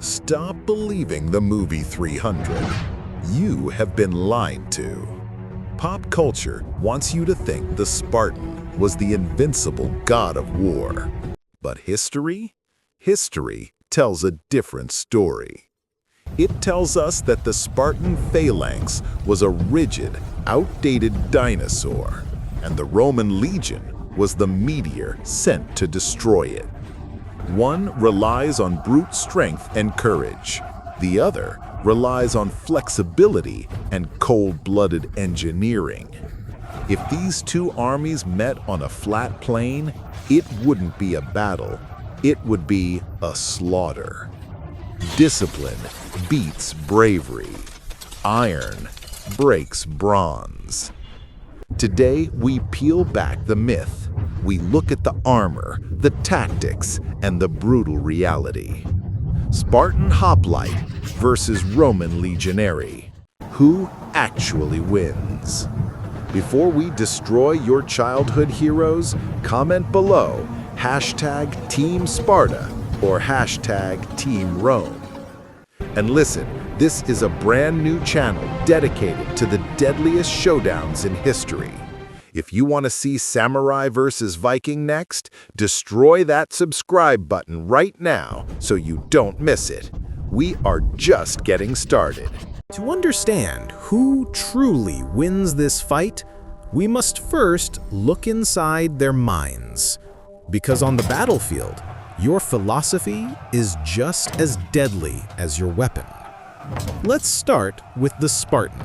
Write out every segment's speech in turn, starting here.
Stop believing the movie 300. You have been lied to. Pop culture wants you to think the Spartan was the invincible god of war. But history? History tells a different story. It tells us that the Spartan Phalanx was a rigid, outdated dinosaur, and the Roman Legion was the meteor sent to destroy it. One relies on brute strength and courage. The other relies on flexibility and cold-blooded engineering. If these two armies met on a flat plain, it wouldn't be a battle. It would be a slaughter. Discipline beats bravery. Iron breaks bronze. Today, we peel back the myth. We look at the armor, the tactics, and the brutal reality. Spartan Hoplite versus Roman Legionary. Who actually wins? Before we destroy your childhood heroes, comment below #Team Sparta or #Team Rome. And listen, this is a brand new channel dedicated to the deadliest showdowns in history. If you want to see Samurai versus Viking next, destroy that subscribe button right now so you don't miss it. We are just getting started. To understand who truly wins this fight, we must first look inside their minds. Because on the battlefield, your philosophy is just as deadly as your weapon. Let's start with the Spartan.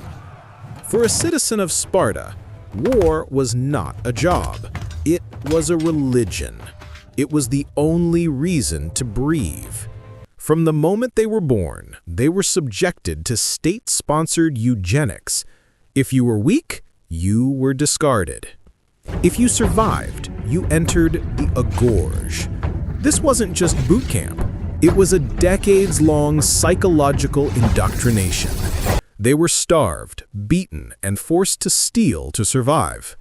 For a citizen of Sparta, war was not a job. It was a religion. It was the only reason to breathe. From the moment they were born, they were subjected to state-sponsored eugenics. If you were weak, you were discarded. If you survived, you entered the agorge. This wasn't just boot camp. It was a decades-long psychological indoctrination. They were starved, beaten, and forced to steal to survive.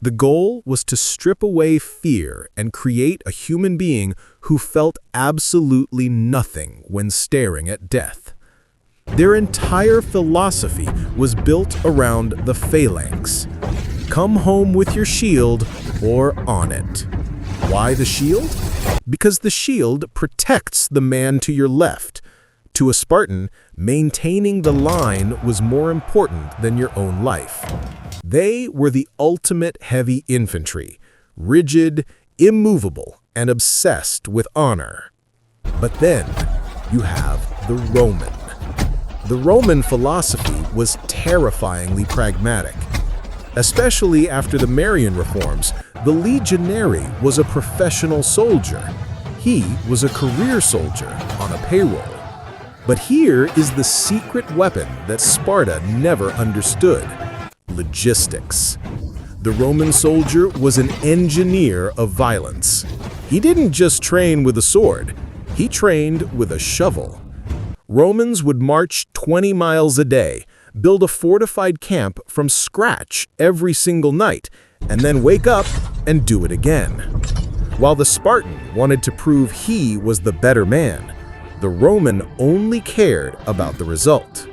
The goal was to strip away fear and create a human being who felt absolutely nothing when staring at death. Their entire philosophy was built around the phalanx. Come home with your shield or on it. Why the shield? Because the shield protects the man to your left. To a Spartan, maintaining the line was more important than your own life. They were the ultimate heavy infantry, rigid, immovable, and obsessed with honor. But then you have the Roman. The Roman philosophy was terrifyingly pragmatic. Especially after the Marian reforms, the Legionary was a professional soldier. He was a career soldier on a payroll. But here is the secret weapon that Sparta never understood: logistics. The Roman soldier was an engineer of violence. He didn't just train with a sword, he trained with a shovel. Romans would march 20 miles a day, build a fortified camp from scratch every single night, and then wake up and do it again. While the Spartan wanted to prove he was the better man, the Roman only cared about the result.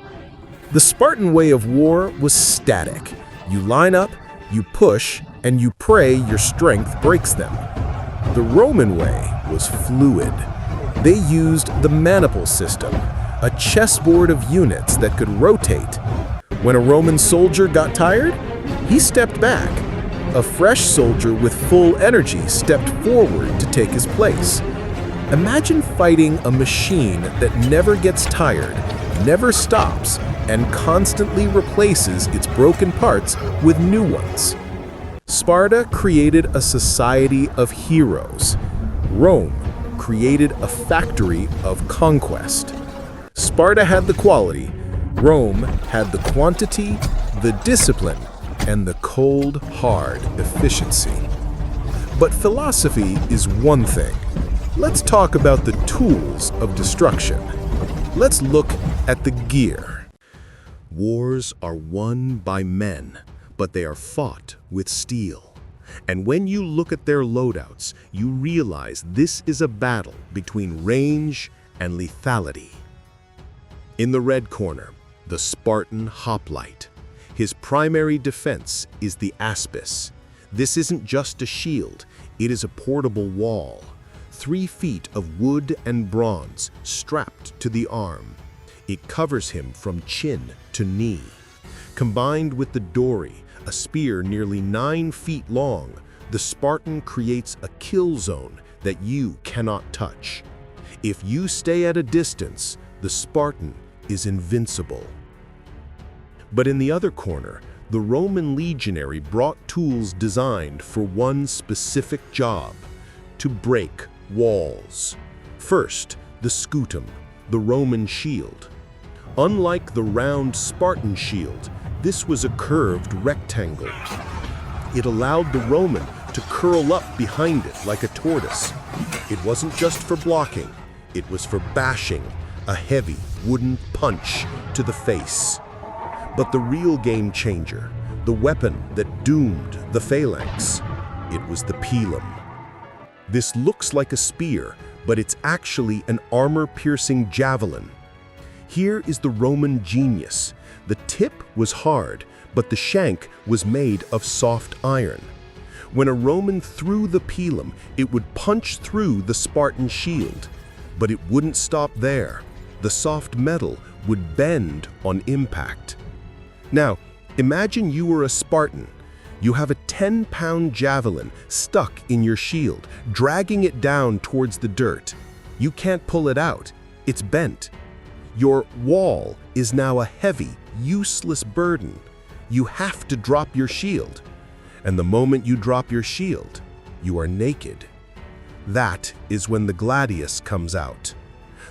The Spartan way of war was static. You line up, you push, and you pray your strength breaks them. The Roman way was fluid. They used the Maniple system, a chessboard of units that could rotate. When a Roman soldier got tired, he stepped back. A fresh soldier with full energy stepped forward to take his place. Imagine fighting a machine that never gets tired, never stops, and constantly replaces its broken parts with new ones. Sparta created a society of heroes. Rome created a factory of conquest. Sparta had the quality, Rome had the quantity, the discipline, and the cold, hard efficiency. But philosophy is one thing. Let's talk about the tools of destruction. Let's look at the gear. Wars are won by men, but they are fought with steel. And when you look at their loadouts, you realize this is a battle between range and lethality. In the red corner, the Spartan Hoplite. His primary defense is the aspis. This isn't just a shield, it is a portable wall. 3 feet of wood and bronze strapped to the arm. It covers him from chin to knee. Combined with the dory, a spear nearly 9 feet long, the Spartan creates a kill zone that you cannot touch. If you stay at a distance, the Spartan is invincible. But in the other corner, the Roman Legionary brought tools designed for one specific job: to break walls. First, the scutum, the Roman shield. Unlike the round Spartan shield, this was a curved rectangle. It allowed the Roman to curl up behind it like a tortoise. It wasn't just for blocking, it was for bashing a heavy wooden punch to the face. But the real game changer, the weapon that doomed the Phalanx, it was the Pilum. This looks like a spear, but it's actually an armor-piercing javelin. Here is the Roman genius. The tip was hard, but the shank was made of soft iron. When a Roman threw the Pilum, it would punch through the Spartan shield. But it wouldn't stop there. The soft metal would bend on impact. Now, imagine you were a Spartan. You have a 10-pound javelin stuck in your shield, dragging it down towards the dirt. You can't pull it out. It's bent. Your wall is now a heavy, useless burden. You have to drop your shield. And the moment you drop your shield, you are naked. That is when the gladius comes out.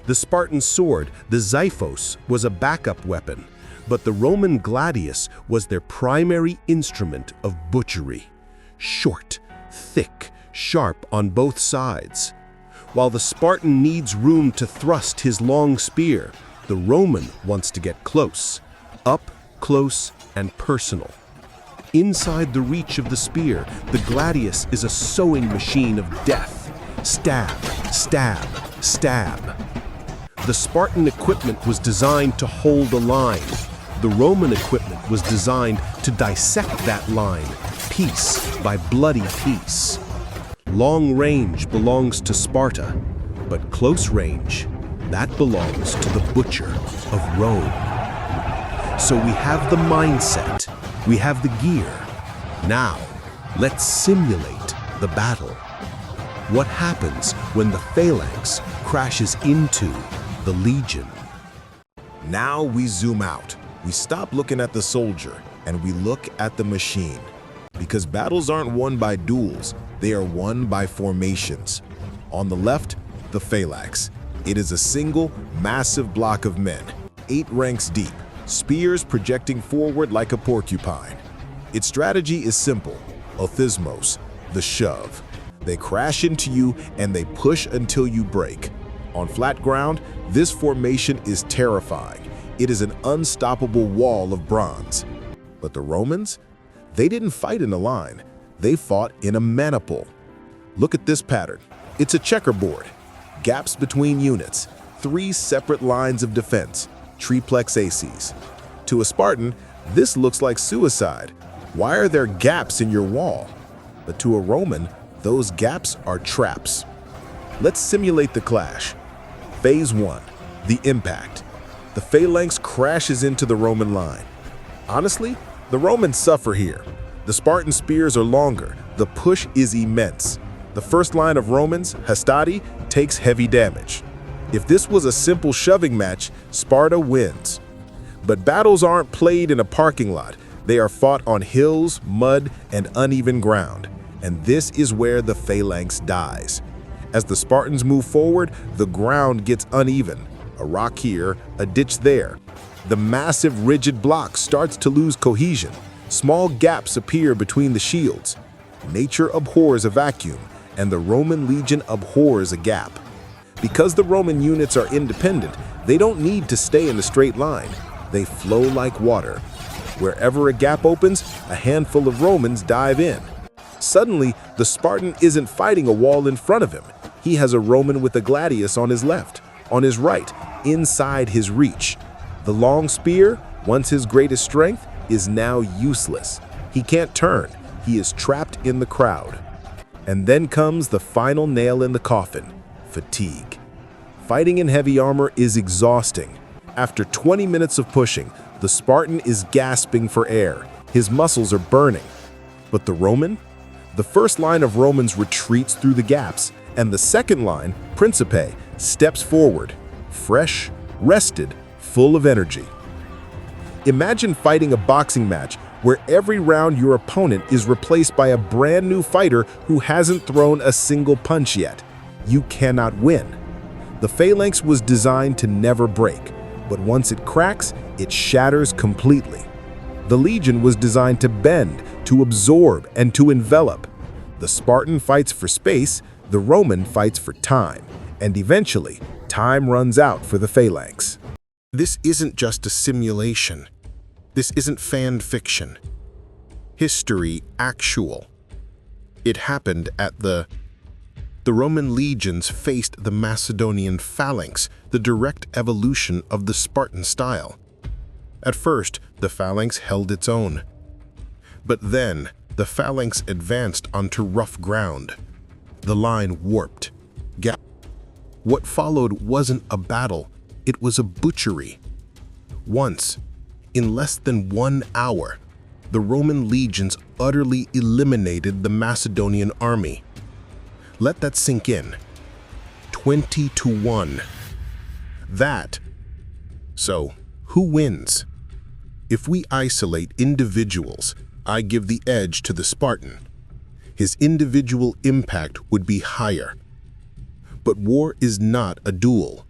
The Spartan sword, the xiphos, was a backup weapon, but the Roman gladius was their primary instrument of butchery. Short, thick, sharp on both sides. While the Spartan needs room to thrust his long spear, the Roman wants to get close, up close and personal. Inside the reach of the spear, the gladius is a sewing machine of death. Stab, stab, stab. The Spartan equipment was designed to hold a line. The Roman equipment was designed to dissect that line, piece by bloody piece. Long range belongs to Sparta, but close range, that belongs to the butcher of Rome. So we have the mindset, we have the gear. Now, let's simulate the battle. What happens when the Phalanx crashes into the Legion? Now we zoom out. We stop looking at the soldier and we look at the machine. Because battles aren't won by duels, they are won by formations. On the left, the Phalanx. It is a single, massive block of men, 8 ranks deep, spears projecting forward like a porcupine. Its strategy is simple: othismos, the shove. They crash into you and they push until you break. On flat ground, this formation is terrifying. It is an unstoppable wall of bronze. But the Romans? They didn't fight in a line. They fought in a maniple. Look at this pattern. It's a checkerboard. Gaps between units. 3 separate lines of defense. Triplex aces. To a Spartan, this looks like suicide. Why are there gaps in your wall? But to a Roman, those gaps are traps. Let's simulate the clash. Phase 1, the impact. The Phalanx crashes into the Roman line. Honestly, the Romans suffer here. The Spartan spears are longer. The push is immense. The first line of Romans, hastati, takes heavy damage. If this was a simple shoving match, Sparta wins. But battles aren't played in a parking lot. They are fought on hills, mud, and uneven ground. And this is where the Phalanx dies. As the Spartans move forward, the ground gets uneven. A rock here, a ditch there. The massive rigid block starts to lose cohesion. Small gaps appear between the shields. Nature abhors a vacuum, and the Roman legion abhors a gap. Because the Roman units are independent, they don't need to stay in a straight line. They flow like water. Wherever a gap opens, a handful of Romans dive in. Suddenly, the Spartan isn't fighting a wall in front of him. He has a Roman with a gladius on his left, on his right, inside his reach. The long spear, once his greatest strength, is now useless. He can't turn. He is trapped in the crowd. And then comes the final nail in the coffin: fatigue. Fighting in heavy armor is exhausting. After 20 minutes of pushing, the Spartan is gasping for air. His muscles are burning. But the Roman? The first line of Romans retreats through the gaps, and the second line, Principe, steps forward, fresh, rested, full of energy. Imagine fighting a boxing match where every round your opponent is replaced by a brand new fighter who hasn't thrown a single punch yet. You cannot win. The Phalanx was designed to never break, but once it cracks, it shatters completely. The Legion was designed to bend, to absorb, and to envelop. The Spartan fights for space, the Roman fights for time, and eventually, time runs out for the Phalanx. This isn't just a simulation. This isn't fan fiction. History actual. It happened at the Roman legions faced the Macedonian phalanx, the direct evolution of the Spartan style. At first, the phalanx held its own. But then, the phalanx advanced onto rough ground. The line warped. What followed wasn't a battle, it was a butchery. Once, in less than 1 hour, the Roman legions utterly eliminated the Macedonian army. Let that sink in. 20-1. So, who wins? If we isolate individuals, I give the edge to the Spartan. His individual impact would be higher. But war is not a duel.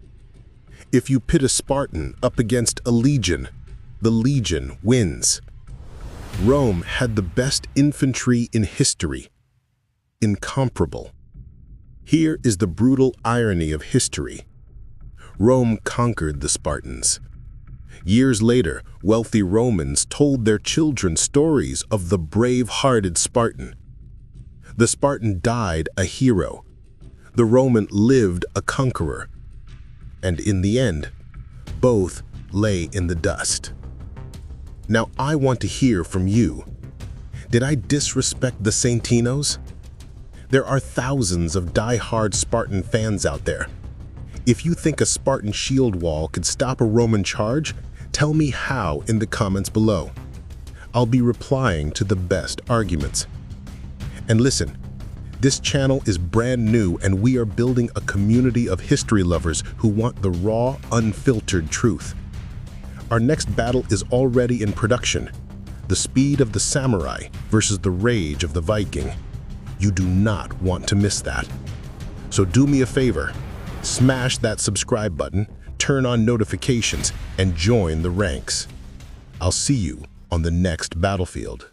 If you pit a Spartan up against a legion, the legion wins. Rome had the best infantry in history. Incomparable. Here is the brutal irony of history. Rome conquered the Spartans. Years later, wealthy Romans told their children stories of the brave-hearted Spartan. The Spartan died a hero. The Roman lived a conqueror. And in the end, both lay in the dust. Now I want to hear from you. Did I disrespect the Saintinos? There are thousands of die-hard Spartan fans out there. If you think a Spartan shield wall could stop a Roman charge, tell me how in the comments below. I'll be replying to the best arguments. And listen, this channel is brand new and we are building a community of history lovers who want the raw, unfiltered truth. Our next battle is already in production. The speed of the samurai versus the rage of the Viking. You do not want to miss that. So do me a favor, smash that subscribe button, turn on notifications, and join the ranks. I'll see you on the next battlefield.